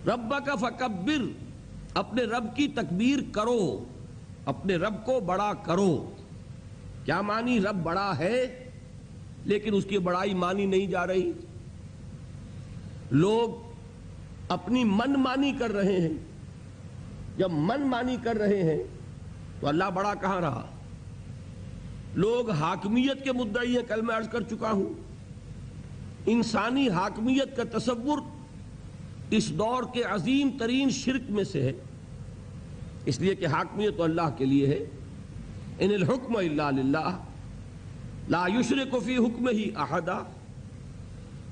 ربک فکبر، اپنے رب کی تکبیر کرو، اپنے رب کو بڑا کرو۔ کیا مانی؟ رب بڑا ہے لیکن اس کی بڑائی مانی نہیں جا رہی۔ لوگ اپنی من مانی کر رہے ہیں۔ جب من مانی کر رہے ہیں تو اللہ بڑا کہاں رہا؟ لوگ حاکمیت کے مدعی ہیں، کل میں عرض کر چکا ہوں۔ انسانی حاکمیت کا تصور اس دور کے عظیم ترین شرک میں سے ہے، اس لیے کہ حاکمیت تو اللہ کے لیے ہے۔ ان الحکم الا للہ لا یشرک فی حکمہ احدا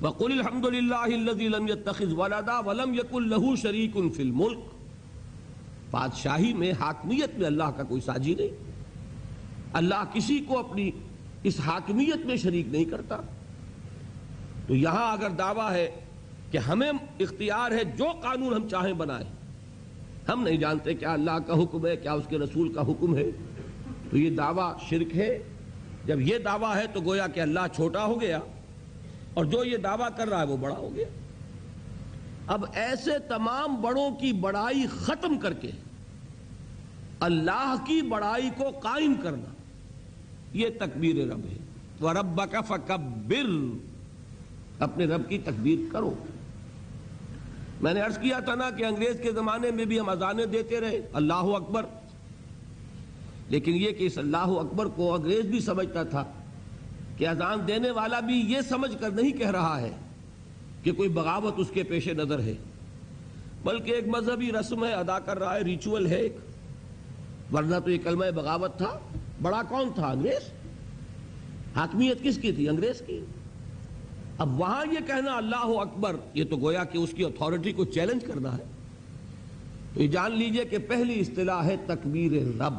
وقل الحمد للہ الذی لم یتخذ ولدا ولم یکن لہ شریک فی الملک۔ بادشاہی میں، حاکمیت میں اللہ کا کوئی ساجی نہیں۔ اللہ کسی کو اپنی اس حاکمیت میں شریک نہیں کرتا۔ تو یہاں اگر دعویٰ ہے کہ ہمیں اختیار ہے جو قانون ہم چاہیں بنائیں، ہم نہیں جانتے کیا اللہ کا حکم ہے، کیا اس کے رسول کا حکم ہے، تو یہ دعویٰ شرک ہے۔ جب یہ دعویٰ ہے تو گویا کہ اللہ چھوٹا ہو گیا اور جو یہ دعویٰ کر رہا ہے وہ بڑا ہو گیا۔ اب ایسے تمام بڑوں کی بڑائی ختم کر کے اللہ کی بڑائی کو قائم کرنا، یہ تکبیر رب ہے۔ وَرَبَّكَ فَكَبِّرْ، اپنے رب کی تکبیر کرو۔ میں نے عرض کیا تھا نا کہ انگریز کے زمانے میں بھی ہم اذانیں دیتے رہے اللہ اکبر، لیکن یہ کہ اس اللہ اکبر کو انگریز بھی سمجھتا تھا کہ اذان دینے والا بھی یہ سمجھ کر نہیں کہہ رہا ہے کہ کوئی بغاوت اس کے پیش نظر ہے، بلکہ ایک مذہبی رسم ہے، ادا کر رہا ہے، ریچول ہے ایک، ورنہ تو یہ کلمہ بغاوت تھا۔ بڑا کون تھا؟ انگریز۔ حاکمیت کس کی تھی؟ انگریز کی۔ اب وہاں یہ کہنا اللہ اکبر، یہ تو گویا کہ اس کی اتھارٹی کو چیلنج کرنا ہے۔ تو یہ جان لیجئے کہ پہلی اصطلاح ہے تکبیر رب۔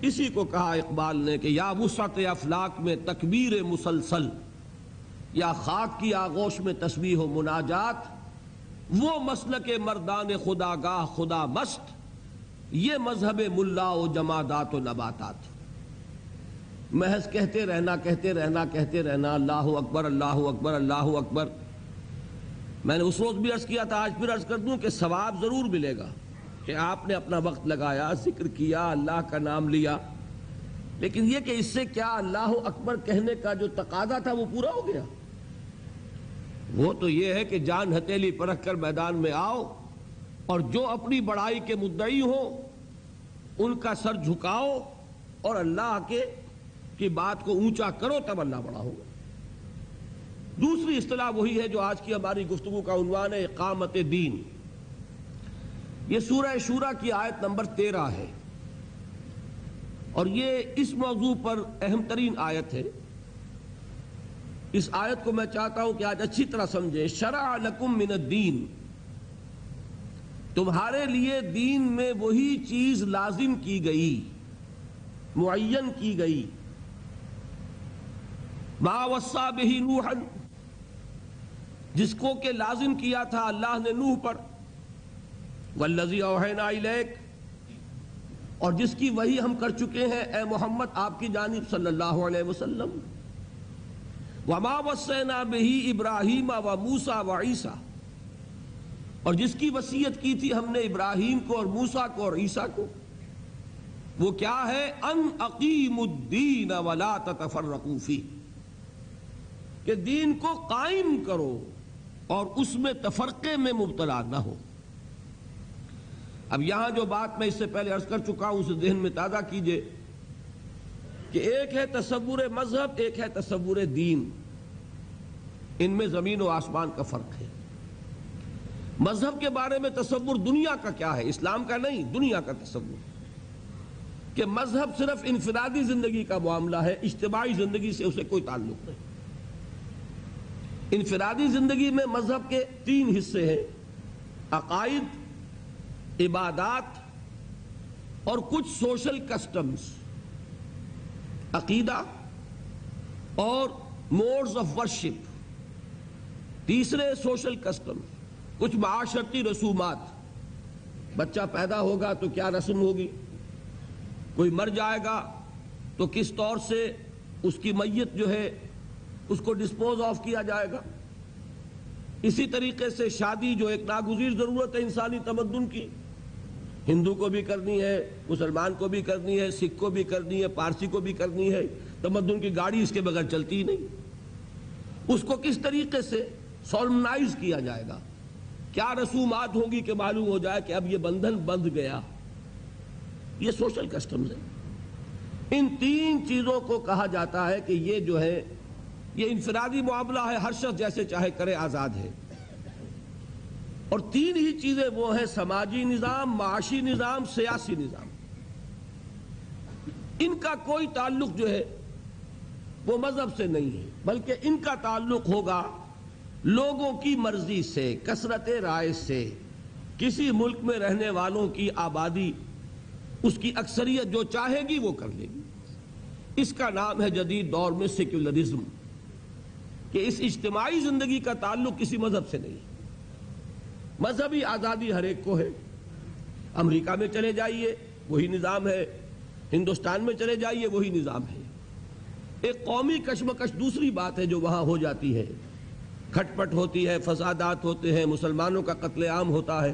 اسی کو کہا اقبال نے کہ یا وسعت افلاک میں تکبیر مسلسل، یا خاک کی آغوش میں تسبیح و مناجات، وہ مسلک مردان خدا گاہ خدا مست، یہ مذہب ملا و جمادات و نباتات۔ محض کہتے رہنا کہتے رہنا کہتے رہنا اللہ اکبر اللہ اکبر اللہ اکبر۔ میں نے اس روز بھی عرض کیا تھا، آج پھر عرض کر دوں کہ ثواب ضرور ملے گا کہ آپ نے اپنا وقت لگایا، ذکر کیا، اللہ کا نام لیا، لیکن یہ کہ اس سے کیا اللہ اکبر کہنے کا جو تقاضا تھا وہ پورا ہو گیا؟ وہ تو یہ ہے کہ جان ہتھیلی پرکھ کر میدان میں آؤ اور جو اپنی بڑائی کے مدعی ہوں ان کا سر جھکاؤ اور اللہ کی بات کو اونچا کرو، تب اللہ بڑا ہوگا۔ دوسری اصطلاح وہی ہے جو آج کی ہماری گفتگو کا عنوان ہے، اقامت دین۔ یہ سورہ شورى کی آیت نمبر 13 ہے اور یہ اس موضوع پر اہم ترین آیت ہے۔ اس آیت کو میں چاہتا ہوں کہ آج اچھی طرح سمجھیں۔ شرع لکم من الدین، تمہارے لیے دین میں وہی چیز لازم کی گئی، معین کی گئی، ما وصى به نوحا، جس کو کہ لازم کیا تھا اللہ نے نوح پر، والذی اوحینا الیک، اور جس کی وحی ہم کر چکے ہیں اے محمد آپ کی جانب صلی اللہ علیہ وسلم، وما وصینا به ابراہیم و موسیٰ و عیسیٰ، اور جس کی وصیت کی تھی ہم نے ابراہیم کو اور موسیٰ کو اور عیسیٰ کو، وہ کیا ہے؟ ان اقیموا الدین ولا تتفرقوا فیہ، کہ دین کو قائم کرو اور اس میں تفرقے میں مبتلا نہ ہو۔ اب یہاں جو بات میں اس سے پہلے عرض کر چکا ہوں اسے ذہن میں تازہ کیجئے کہ ایک ہے تصور مذہب، ایک ہے تصور دین، ان میں زمین و آسمان کا فرق ہے۔ مذہب کے بارے میں تصور دنیا کا کیا ہے، اسلام کا نہیں، دنیا کا تصور کہ مذہب صرف انفرادی زندگی کا معاملہ ہے، اجتماعی زندگی سے اسے کوئی تعلق نہیں۔ انفرادی زندگی میں مذہب کے 3 حصے ہیں، عقائد، عبادات اور کچھ سوشل کسٹمز، عقیدہ اور موڈز آف ورشپ۔ تیسرے سوشل کسٹم، کچھ معاشرتی رسومات، بچہ پیدا ہوگا تو کیا رسم ہوگی، کوئی مر جائے گا تو کس طور سے اس کی میت جو ہے اس کو ڈسپوز آف کیا جائے گا، اسی طریقے سے شادی جو ایک ناگزیر ضرورت ہے انسانی تمدن کی، ہندو کو بھی کرنی ہے، مسلمان کو بھی کرنی ہے، سکھ کو بھی کرنی ہے، پارسی کو بھی کرنی ہے، تمدن کی گاڑی اس کے بغیر چلتی ہی نہیں۔ اس کو کس طریقے سے سولمنائز کیا جائے گا، کیا رسومات ہوگی کہ معلوم ہو جائے کہ اب یہ بندھن بندھ گیا، یہ سوشل کسٹمز ہیں۔ ان تین چیزوں کو کہا جاتا ہے کہ یہ جو ہے یہ انفرادی معاملہ ہے، ہر شخص جیسے چاہے کرے، آزاد ہے۔ اور تین ہی چیزیں وہ ہیں: سماجی نظام، معاشی نظام، سیاسی نظام۔ ان کا کوئی تعلق جو ہے وہ مذہب سے نہیں ہے، بلکہ ان کا تعلق ہوگا لوگوں کی مرضی سے، کثرت رائے سے۔ کسی ملک میں رہنے والوں کی آبادی، اس کی اکثریت جو چاہے گی وہ کر لے گی۔ اس کا نام ہے جدید دور میں سیکولرزم، کہ اس اجتماعی زندگی کا تعلق کسی مذہب سے نہیں۔ مذہبی آزادی ہر ایک کو ہے۔ امریکہ میں چلے جائیے وہی نظام ہے، ہندوستان میں چلے جائیے وہی نظام ہے۔ ایک قومی کشمکش دوسری بات ہے جو وہاں ہو جاتی ہے، کھٹ پٹ ہوتی ہے، فسادات ہوتے ہیں، مسلمانوں کا قتل عام ہوتا ہے،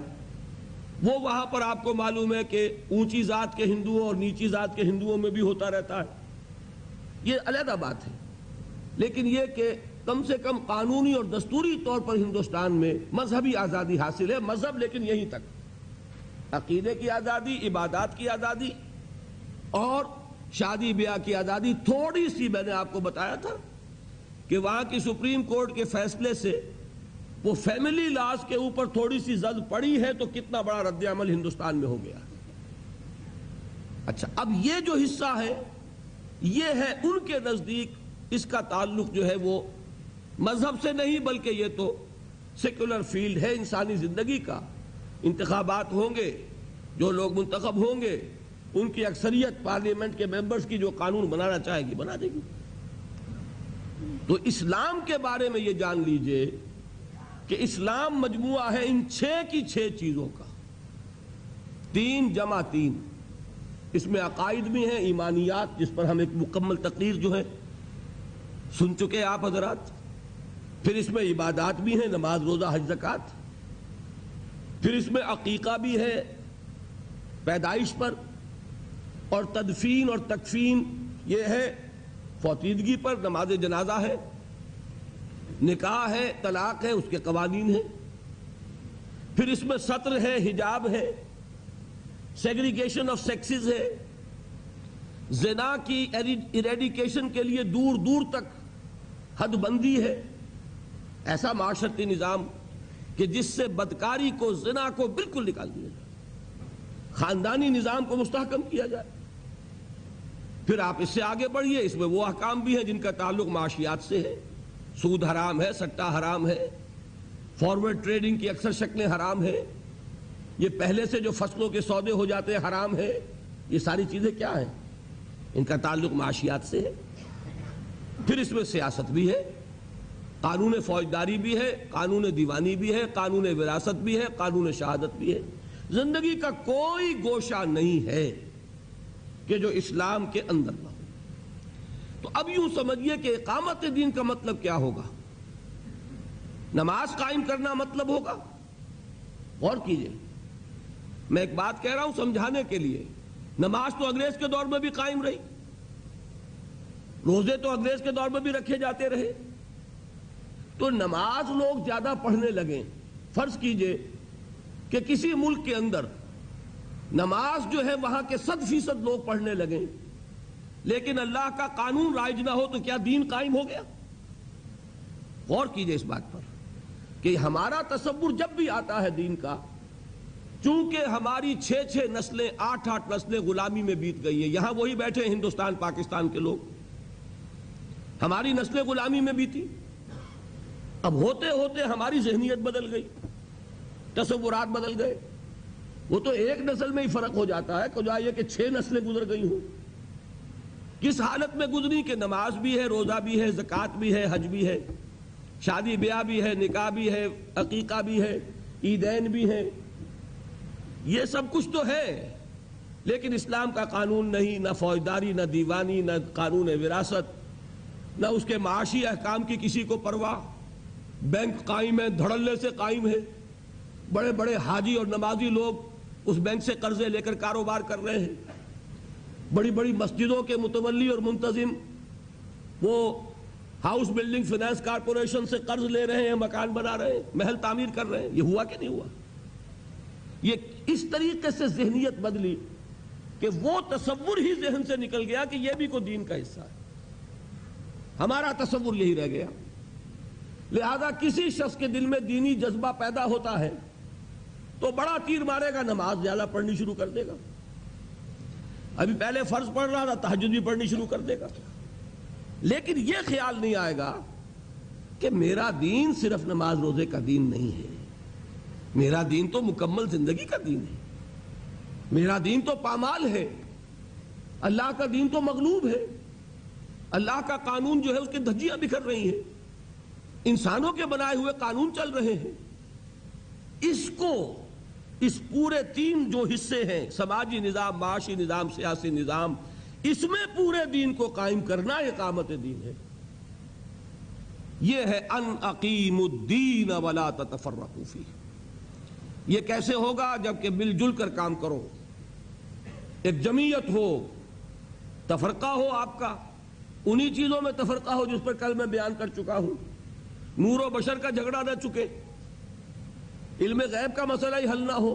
وہ وہاں پر آپ کو معلوم ہے کہ اونچی ذات کے ہندوؤں اور نیچی ذات کے ہندوؤں میں بھی ہوتا رہتا ہے، یہ علیحدہ بات ہے۔ لیکن یہ کہ کم سے کم قانونی اور دستوری طور پر ہندوستان میں مذہبی آزادی حاصل ہے، مذہب لیکن یہیں تک، عقیدے کی آزادی، عبادات کی آزادی اور شادی بیاہ کی آزادی۔ تھوڑی سی میں نے آپ کو بتایا تھا کہ وہاں کی سپریم کورٹ کے فیصلے سے وہ فیملی لاز کے اوپر تھوڑی سی زد پڑی ہے، تو کتنا بڑا رد عمل ہندوستان میں ہو گیا۔ اچھا، اب یہ جو حصہ ہے یہ ہے ان کے نزدیک، اس کا تعلق جو ہے وہ مذہب سے نہیں، بلکہ یہ تو سیکولر فیلڈ ہے انسانی زندگی کا۔ انتخابات ہوں گے، جو لوگ منتخب ہوں گے ان کی اکثریت پارلیمنٹ کے ممبرز کی جو قانون بنانا چاہے گی بنا دے گی۔ تو اسلام کے بارے میں یہ جان لیجئے کہ اسلام مجموعہ ہے ان 6 کی 6 چیزوں کا، 3 جمع 3۔ اس میں عقائد بھی ہیں، ایمانیات، جس پر ہم ایک مکمل تقریر جو ہے سن چکے آپ حضرات۔ پھر اس میں عبادات بھی ہیں، نماز، روزہ، حج، زکوٰۃ۔ پھر اس میں عقیقہ بھی ہے پیدائش پر، اور تدفین اور تکفین یہ ہے فوتیدگی پر، نماز جنازہ ہے، نکاح ہے، طلاق ہے، اس کے قوانین ہیں۔ پھر اس میں ستر ہے، حجاب ہے، سیگریگیشن آف سیکسز ہے، زنا کی ایریڈیکیشن کے لیے دور دور تک حد بندی ہے، ایسا معاشرتی نظام کہ جس سے بدکاری کو، زنا کو بالکل نکال دیا جائے، خاندانی نظام کو مستحکم کیا جائے۔ پھر آپ اس سے آگے بڑھیے، اس میں وہ احکام بھی ہیں جن کا تعلق معاشیات سے ہے، سود حرام ہے، سٹہ حرام ہے، فارورڈ ٹریڈنگ کی اکثر شکلیں حرام ہے، یہ پہلے سے جو فصلوں کے سودے ہو جاتے ہیں حرام ہے۔ یہ ساری چیزیں کیا ہیں؟ ان کا تعلق معاشیات سے ہے۔ پھر اس میں سیاست بھی ہے، قانون فوجداری بھی ہے، قانون دیوانی بھی ہے، قانون وراثت بھی ہے، قانون شہادت بھی ہے۔ زندگی کا کوئی گوشہ نہیں ہے کہ جو اسلام کے اندر نہ ہو۔ تو اب یوں سمجھیے کہ اقامت دین کا مطلب کیا ہوگا؟ نماز قائم کرنا مطلب ہوگا۔ غور کیجئے، میں ایک بات کہہ رہا ہوں سمجھانے کے لیے، نماز تو انگریز کے دور میں بھی قائم رہی، روزے تو انگریز کے دور میں بھی رکھے جاتے رہے۔ تو نماز لوگ زیادہ پڑھنے لگے۔ فرض کیجئے کہ کسی ملک کے اندر نماز جو ہے وہاں کے 100% لوگ پڑھنے لگے، لیکن اللہ کا قانون رائج نہ ہو، تو کیا دین قائم ہو گیا؟ غور کیجئے اس بات پر کہ ہمارا تصور جب بھی آتا ہے دین کا، چونکہ ہماری 6 نسلیں، 8 نسلیں غلامی میں بیت گئی ہیں، یہاں وہی بیٹھے ہیں ہندوستان پاکستان کے لوگ، ہماری نسلیں غلامی میں بیتی۔ اب ہوتے ہوتے ہماری ذہنیت بدل گئی، تصورات بدل گئے۔ وہ تو ایک نسل میں ہی فرق ہو جاتا ہے، کہ یہ کہ 6 نسلیں گزر گئی ہوں۔ کس حالت میں گزری کہ نماز بھی ہے، روزہ بھی ہے، زکوٰۃ بھی ہے، حج بھی ہے، شادی بیاہ بھی ہے، نکاح بھی ہے، عقیقہ بھی ہے، عیدین بھی ہے، یہ سب کچھ تو ہے، لیکن اسلام کا قانون نہیں، نہ فوجداری، نہ دیوانی، نہ قانون وراثت، نہ اس کے معاشی احکام کی کسی کو پرواہ۔ بینک قائم ہے، دھڑلے سے قائم ہے، بڑے بڑے حاجی اور نمازی لوگ اس بینک سے قرضے لے کر کاروبار کر رہے ہیں، بڑی بڑی مسجدوں کے متولی اور منتظم وہ ہاؤس بلڈنگ فائنانس کارپوریشن سے قرض لے رہے ہیں، مکان بنا رہے ہیں، محل تعمیر کر رہے ہیں. یہ ہوا کہ نہیں ہوا؟ یہ اس طریقے سے ذہنیت بدلی کہ وہ تصور ہی ذہن سے نکل گیا کہ یہ بھی کوئی دین کا حصہ ہے. ہمارا تصور یہی رہ گیا. لہذا کسی شخص کے دل میں دینی جذبہ پیدا ہوتا ہے تو بڑا تیر مارے گا، نماز زیادہ پڑھنی شروع کر دے گا. ابھی پہلے فرض پڑھ رہا تھا، تہجد بھی پڑھنی شروع کر دے گا. لیکن یہ خیال نہیں آئے گا کہ میرا دین صرف نماز روزے کا دین نہیں ہے، میرا دین تو مکمل زندگی کا دین ہے، میرا دین تو پامال ہے، اللہ کا دین تو مغلوب ہے، اللہ کا قانون جو ہے اس کے دھجیاں بکھر رہی ہیں، انسانوں کے بنائے ہوئے قانون چل رہے ہیں. اس کو، اس پورے تین جو حصے ہیں، سماجی نظام، معاشی نظام، سیاسی نظام، اس میں پورے دین کو قائم کرنا اقامت دین ہے. یہ ہے ان اقیموا الدین ولا تتفرقوا فیہ. یہ کیسے ہوگا؟ جبکہ مل جل کر کام کرو، ایک جمعیت ہو، تفرقہ ہو آپ کا انہی چیزوں میں تفرقہ ہو جس پر کل میں بیان کر چکا ہوں. نور و بشر کا جھگڑا نہ چکے، علم غیب کا مسئلہ ہی حل نہ ہو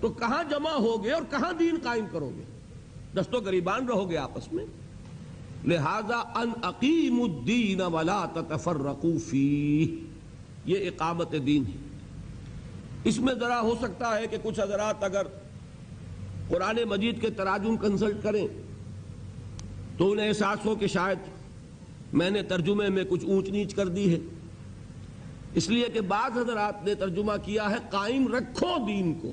تو کہاں جمع ہوگے اور کہاں دین قائم کرو گے؟ دست و گریبان رہو گے آپس میں. لہذا ان اقیموا الدین ولا تتفرقوا فیہ، یہ اقامت دین ہے. اس میں ذرا ہو سکتا ہے کہ کچھ حضرات اگر قرآن مجید کے تراجم کنسلٹ کریں تو انہیں احساس ہو کہ شاید میں نے ترجمے میں کچھ اونچ نیچ کر دی ہے، اس لیے کہ بعض حضرات نے ترجمہ کیا ہے قائم رکھو دین کو.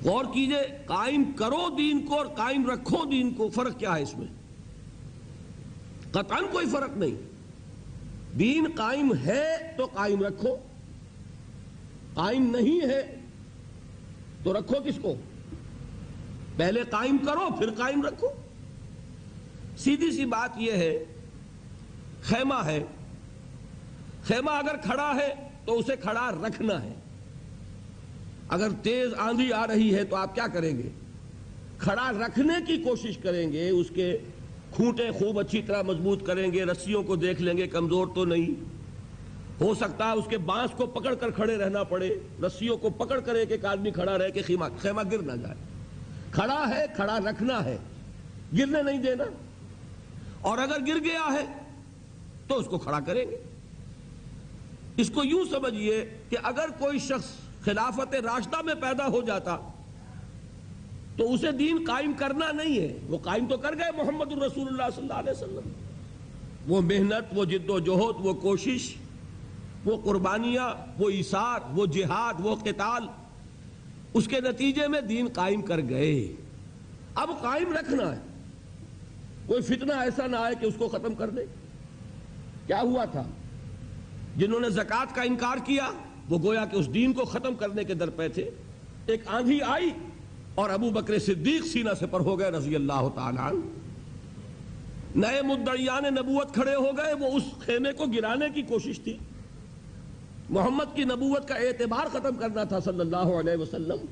غور کیجئے، قائم کرو دین کو اور قائم رکھو دین کو، فرق کیا ہے اس میں؟ قطعاً کوئی فرق نہیں. دین قائم ہے تو قائم رکھو، قائم نہیں ہے تو رکھو کس کو؟ پہلے قائم کرو پھر قائم رکھو. سیدھی سی بات یہ ہے، خیمہ ہے، خیمہ اگر کھڑا ہے تو اسے کھڑا رکھنا ہے. اگر تیز آندھی آ رہی ہے تو آپ کیا کریں گے؟ کھڑا رکھنے کی کوشش کریں گے، اس کے کھوٹے خوب اچھی طرح مضبوط کریں گے، رسیوں کو دیکھ لیں گے کمزور تو نہیں. ہو سکتا ہے اس کے بانس کو پکڑ کر کھڑے رہنا پڑے، رسیوں کو پکڑ کر ایک آدمی کھڑا رہے کہ خیمہ گر نہ جائے. کھڑا ہے، کھڑا رکھنا ہے، گرنے نہیں دینا. اور اگر گر گیا ہے تو اس کو کھڑا کریں گے. اس کو یوں سمجھیے کہ اگر کوئی شخص خلافت راشدہ میں پیدا ہو جاتا تو اسے دین قائم کرنا نہیں ہے، وہ قائم تو کر گئے محمد الرسول اللہ صلی اللہ علیہ وسلم. وہ محنت، وہ جد و جہد، وہ کوشش، وہ قربانیاں، وہ ایثار، وہ جہاد، وہ قتال، اس کے نتیجے میں دین قائم کر گئے. اب قائم رکھنا ہے، کوئی فتنہ ایسا نہ آئے کہ اس کو ختم کر دے. کیا ہوا تھا؟ جنہوں نے زکوٰۃ کا انکار کیا وہ گویا کہ اس دین کو ختم کرنے کے در پہ تھے. ایک آندھی آئی اور ابو بکر صدیق سینہ سے پر ہو گئے رضی اللہ تعالیٰ عنہ. نئے مدعیان نبوت کھڑے ہو گئے، وہ اس خیمے کو گرانے کی کوشش تھی. محمد کی نبوت کا اعتبار ختم کرنا تھا صلی اللہ علیہ وسلم،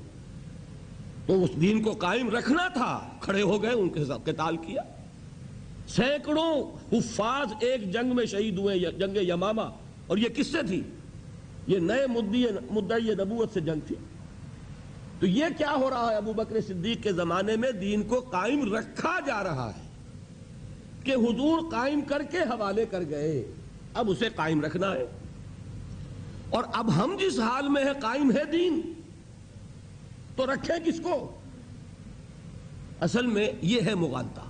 تو اس دین کو قائم رکھنا تھا. کھڑے ہو گئے، ان کے ساتھ قتال کیا. سینکڑوں حفاظ ایک جنگ میں شہید ہوئے، جنگ یمامہ. اور یہ کس سے تھی؟ یہ نئے مدعی نبوت سے جنگ تھی. تو یہ کیا ہو رہا ہے؟ ابو بکر صدیق کے زمانے میں دین کو قائم رکھا جا رہا ہے کہ حضور قائم کر کے حوالے کر گئے، اب اسے قائم رکھنا ہے. اور اب ہم جس حال میں ہے، قائم ہے دین تو رکھیں کس کو؟ اصل میں یہ ہے مغالطہ.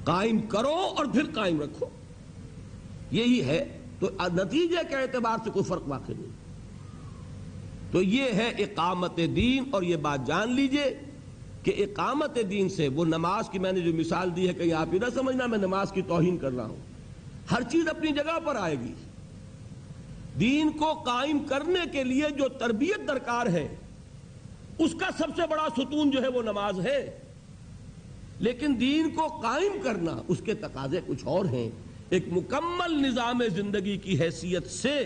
قائم کرو اور پھر قائم رکھو، یہی ہے. تو نتیجے کے اعتبار سے کوئی فرق واقع نہیں. تو یہ ہے اقامت دین. اور یہ بات جان لیجئے کہ اقامت دین سے وہ نماز کی میں نے جو مثال دی ہے، کہیں آپ یہ نہ سمجھنا میں نماز کی توہین کر رہا ہوں. ہر چیز اپنی جگہ پر آئے گی. دین کو قائم کرنے کے لیے جو تربیت درکار ہے اس کا سب سے بڑا ستون جو ہے وہ نماز ہے. لیکن دین کو قائم کرنا، اس کے تقاضے کچھ اور ہیں. ایک مکمل نظام زندگی کی حیثیت سے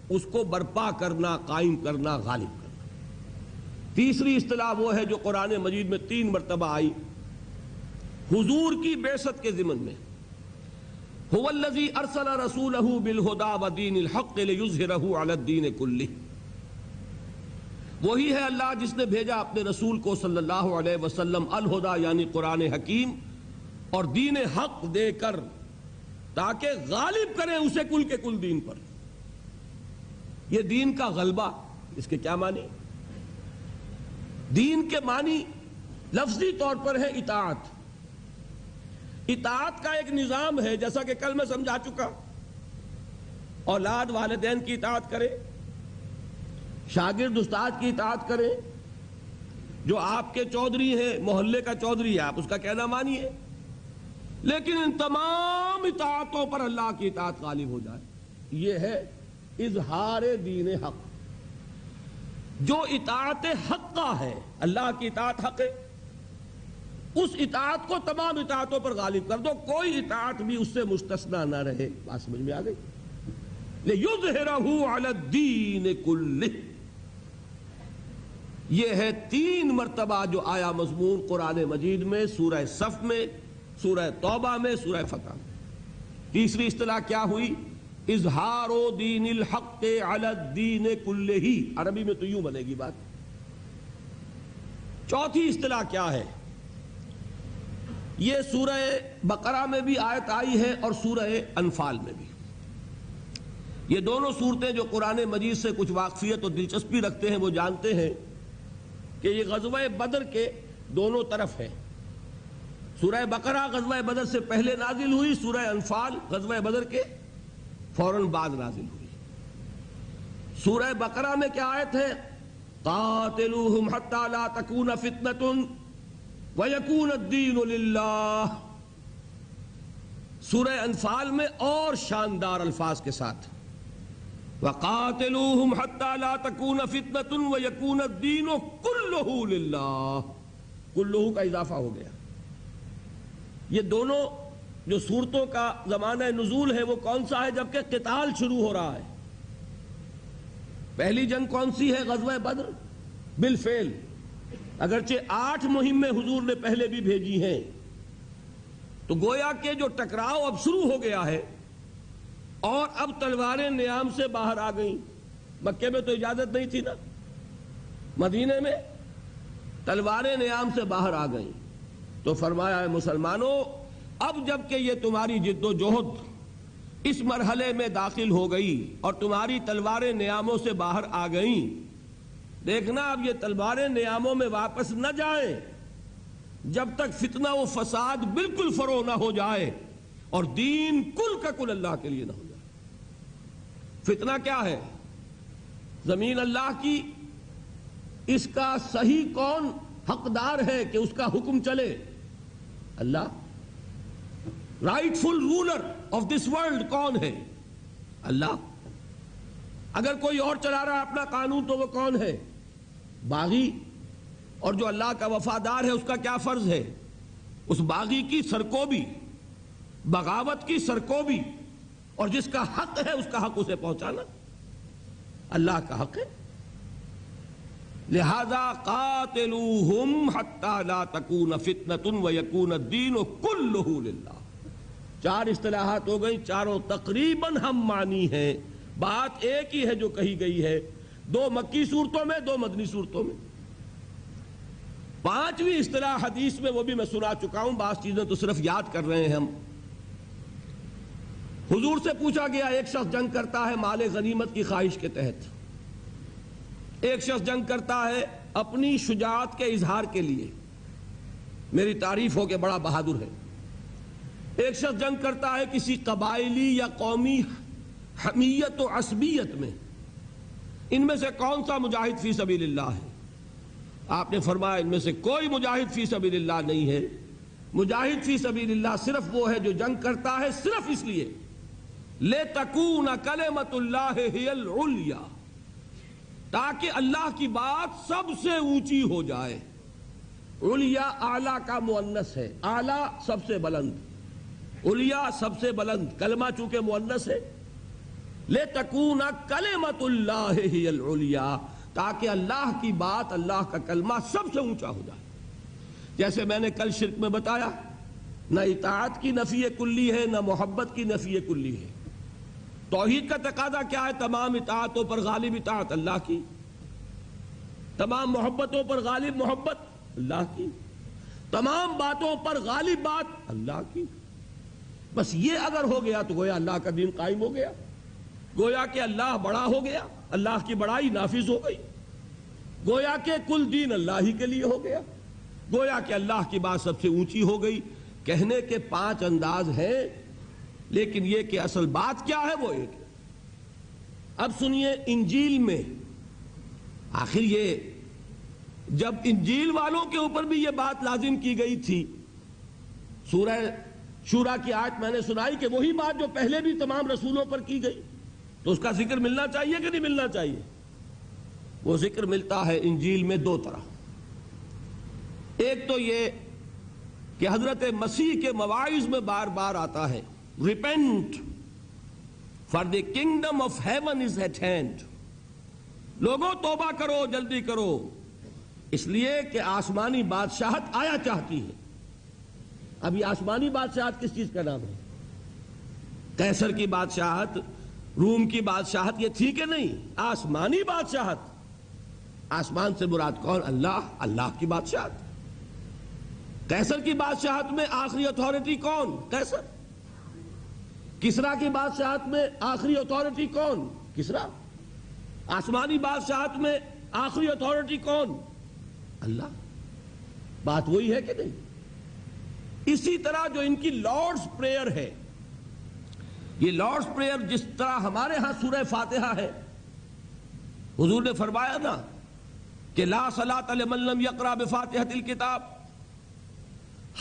اس کو برپا کرنا، قائم کرنا، غالب کرنا۔ تیسری اصطلاح وہ ہے جو قرآن مجید میں 3 مرتبہ آئی حضور کی بعثت کے ضمن میں، هو الذی ارسل رسولہ بالہدی ودین الحق لیظہرہ علی الدین کلہ۔ وہی ہے اللہ جس نے بھیجا اپنے رسول کو صلی اللہ علیہ وسلم الہدی یعنی قرآن حکیم اور دین حق دے کر، تاکہ غالب کریں اسے کل کے کل دین پر۔ یہ دین کا غلبہ، اس کے کیا معنی؟ دین کے معنی لفظی طور پر ہے اطاعت۔ اطاعت کا ایک نظام ہے، جیسا کہ کل میں سمجھا چکا۔ اولاد والدین کی اطاعت کرے، شاگرد استاد کی اطاعت کرے، جو آپ کے چودھری ہیں، محلے کا چودھری ہے، آپ اس کا کہنا مانیے، لیکن ان تمام اطاعتوں پر اللہ کی اطاعت غالب ہو جائے۔ یہ ہے اظہار دین حق۔ جو اطاعت حق کا ہے، اللہ کی اطاعت حق ہے، اس اطاعت کو تمام اطاعتوں پر غالب کر دو، کوئی اطاعت بھی اس سے مستثنا نہ رہے۔ بات سمجھ میں آ گئی؟ لِيُظْهِرَهُ عَلَى الدِّينِ كُلِّهِ۔ یہ ہے 3 مرتبہ جو آیا مضمون قرآن مجید میں، سورہ صف میں، سورہ توبہ میں، سورہ فتح میں۔ تیسری اصطلاح کیا ہوئی؟ اظہار دین الحق علی الدین کلہ۔ عربی میں تو یوں بنے گی بات۔ چوتھی اصطلاح کیا ہے؟ یہ سورہ بقرہ میں بھی آیت آئی ہے اور سورہ انفال میں بھی۔ یہ دونوں صورتیں جو قرآن مجید سے کچھ واقفیت اور دلچسپی رکھتے ہیں وہ جانتے ہیں کہ یہ غزوہ بدر کے دونوں طرف ہے۔ سورہ بقرہ غزوہ بدر سے پہلے نازل ہوئی، سورہ انفال غزوہ بدر کے فوراً بعد نازل ہوئی۔ سورہ بقرہ میں کیا آیت ہے؟ قاتلوہم حتی لا تکون فتنۃ وَيَكُونَ الدِّينُ لِلَّهِ۔ سورہ انفال میں اور شاندار الفاظ کے ساتھ وَقَاتِلُوهُمْ حَتَّى لَا تَكُونَ فِتْنَةٌ وَيَكُونَ الدِّينُ كُلُّهُ لِلَّهِ۔ کلہ کا اضافہ ہو گیا۔ یہ دونوں جو صورتوں کا زمانہ نزول ہے وہ کون سا ہے جبکہ قتال شروع ہو رہا ہے؟ پہلی جنگ کون سی ہے؟ غزوہ بدر بالفعل، اگرچہ 8 مہمیں حضور نے پہلے بھی بھیجی ہیں، تو گویا کہ جو ٹکراؤ اب شروع ہو گیا ہے اور اب تلواریں نیام سے باہر آ گئیں۔ مکے میں تو اجازت نہیں تھی نا، مدینے میں تلواریں نیام سے باہر آ گئیں، تو فرمایا ہے مسلمانوں اب جب کہ یہ تمہاری جد و جہد اس مرحلے میں داخل ہو گئی اور تمہاری تلواریں نیاموں سے باہر آ گئیں، دیکھنا اب یہ تلواریں نیاموں میں واپس نہ جائیں جب تک فتنہ و فساد بالکل فرو نہ ہو جائے اور دین کل کا کل اللہ کے لیے نہ ہو جائے۔ فتنہ کیا ہے؟ زمین اللہ کی، اس کا صحیح کون حقدار ہے کہ اس کا حکم چلے؟ اللہ۔ Rightful ruler of this world کون ہے؟ اللہ۔ اگر کوئی اور چلا رہا ہے اپنا قانون تو وہ کون ہے؟ باغی۔ اور جو اللہ کا وفادار ہے اس کا کیا فرض ہے؟ اس باغی کی سرکوبی، بغاوت کی سرکوبی، اور جس کا حق ہے اس کا حق اسے پہنچانا۔ اللہ کا حق ہے۔ لہذا قاتلوہم حتی لا تکون فتنۃ ویکون الدین کلہ للہ۔ 4 اصطلاحات ہو گئی، چاروں تقریباً ہم معنی ہیں، بات ایک ہی ہے جو کہی گئی ہے، 2 مکی صورتوں میں، 2 مدنی صورتوں میں۔ 5ویں اصطلاح حدیث میں وہ بھی میں سنا چکا ہوں، بعض چیزیں تو صرف یاد کر رہے ہیں ہم۔ حضور سے پوچھا گیا، ایک شخص جنگ کرتا ہے مال غنیمت کی خواہش کے تحت، ایک شخص جنگ کرتا ہے اپنی شجاعت کے اظہار کے لیے، میری تعریف ہو کہ بڑا بہادر ہے، ایک شخص جنگ کرتا ہے کسی قبائلی یا قومی حمیت و عصبیت میں، ان میں سے کون سا مجاہد فی سبیل اللہ ہے؟ آپ نے فرمایا ان میں سے کوئی مجاہد فی سبیل اللہ نہیں ہے۔ مجاہد فی سبیل اللہ صرف وہ ہے جو جنگ کرتا ہے صرف اس لیے لِتَكُونَ كَلِمَةُ اللَّهِ هِيَ الْعُلْيَا، تاکہ اللہ کی بات سب سے اونچی ہو جائے۔ علیا اعلیٰ کا مؤنث ہے، اعلیٰ سب سے بلند، علیا سب سے بلند، کلمہ چونکہ مؤنث ہے، لِتَكُونَ کَلِمَةُ اللَّهِ هِيَ الْعُلْيَا، تاکہ اللہ کی بات، اللہ کا کلمہ سب سے اونچا ہو جائے۔ جیسے میں نے کل شرک میں بتایا، نہ اطاعت کی نفی کلی ہے، نہ محبت کی نفی کلی ہے۔ توحید کا تقاضا کیا ہے؟ تمام اطاعتوں پر غالب اطاعت اللہ کی، تمام محبتوں پر غالب محبت اللہ کی، تمام باتوں پر غالب بات اللہ کی۔ بس یہ اگر ہو گیا تو گویا اللہ کا دین قائم ہو گیا، گویا کہ اللہ بڑا ہو گیا، اللہ کی بڑائی نافذ ہو گئی، گویا کہ کل دین اللہ ہی کے لیے ہو گیا، گویا کہ اللہ کی بات سب سے اونچی ہو گئی۔ کہنے کے 5 انداز ہیں، لیکن یہ کہ اصل بات کیا ہے وہ ایک ہے۔ اب سنیے انجیل میں، آخر یہ جب انجیل والوں کے اوپر بھی یہ بات لازم کی گئی تھی، سورہ شورا کی آیت میں نے سنائی کہ وہی بات جو پہلے بھی تمام رسولوں پر کی گئی، تو اس کا ذکر ملنا چاہیے کہ نہیں ملنا چاہیے؟ وہ ذکر ملتا ہے انجیل میں 2 طرح۔ ایک تو یہ کہ حضرت مسیح کے مواعظ میں بار بار آتا ہے، repent for the kingdom of heaven is at hand، لوگوں توبہ کرو، جلدی کرو، اس لیے کہ آسمانی بادشاہت آیا چاہتی ہے۔ اب یہ آسمانی بادشاہت کس چیز کا نام ہے؟ قیصر کی بادشاہت، روم کی بادشاہت یہ تھی کہ نہیں؟ آسمانی بادشاہت۔ آسمان سے مراد کون؟ اللہ، اللہ کی بادشاہت۔ قیصر کی بادشاہت میں آخری اتھارٹی کون؟ قیصر۔ کسرا کی بادشاہت میں آخری اتھارٹی کون؟ کسرا۔ آسمانی بادشاہت میں آخری اتھارٹی کون؟ اللہ۔ بات وہی ہے کہ نہیں؟ اسی طرح جو ان کی لارڈز پریئر ہے، یہ لارڈز پریئر جس طرح ہمارے ہاں سورہ فاتحہ ہے، حضور نے فرمایا نا کہ لا صلاۃ لمن لم یقرأ بفاتحۃ الکتاب،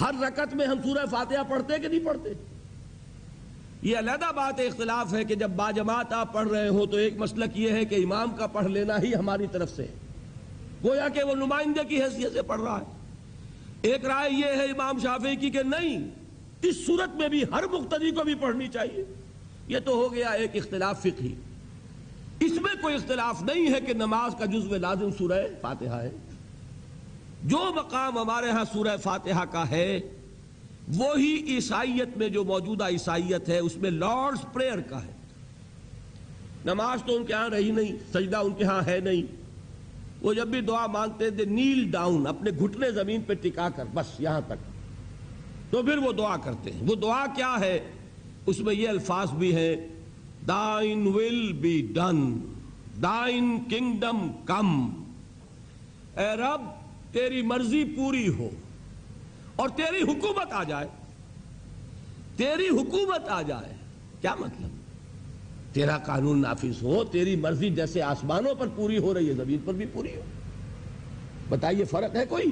ہر رکعت میں ہم سورہ فاتحہ پڑھتے کہ نہیں پڑھتے؟ یہ علیحدہ بات ہے، اختلاف ہے کہ جب باجماعت آپ پڑھ رہے ہو تو ایک مسلک یہ ہے کہ امام کا پڑھ لینا ہی ہماری طرف سے ہے، گویا کہ وہ نمائندے کی حیثیت سے پڑھ رہا ہے۔ ایک رائے یہ ہے امام شافعی کی کہ نہیں، اس صورت میں بھی ہر مقتدی کو بھی پڑھنی چاہیے۔ یہ تو ہو گیا ایک اختلاف فقہی۔ اس میں کوئی اختلاف نہیں ہے کہ نماز کا جزو لازم سورہ فاتحہ ہے۔ جو مقام ہمارے ہاں سورہ فاتحہ کا ہے وہی عیسائیت میں جو موجودہ عیسائیت ہے اس میں لارڈز پریئر کا ہے۔ نماز تو ان کے ہاں رہی نہیں، سجدہ ان کے ہاں ہے نہیں، وہ جب بھی دعا مانگتے تھے نیل ڈاؤن، اپنے گھٹنے زمین پہ ٹکا کر، بس یہاں تک، تو پھر وہ دعا کرتے ہیں۔ وہ دعا کیا ہے؟ اس میں یہ الفاظ بھی ہیں، thine will be done, thine kingdom come، اے رب تیری مرضی پوری ہو اور تیری حکومت آ جائے، تیری حکومت آ جائے۔ کیا مطلب؟ تیرا قانون نافذ ہو، تیری مرضی جیسے آسمانوں پر پوری ہو رہی ہے زمین پر بھی پوری ہو۔ بتائیے فرق ہے کوئی؟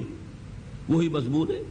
وہی مضمون ہے۔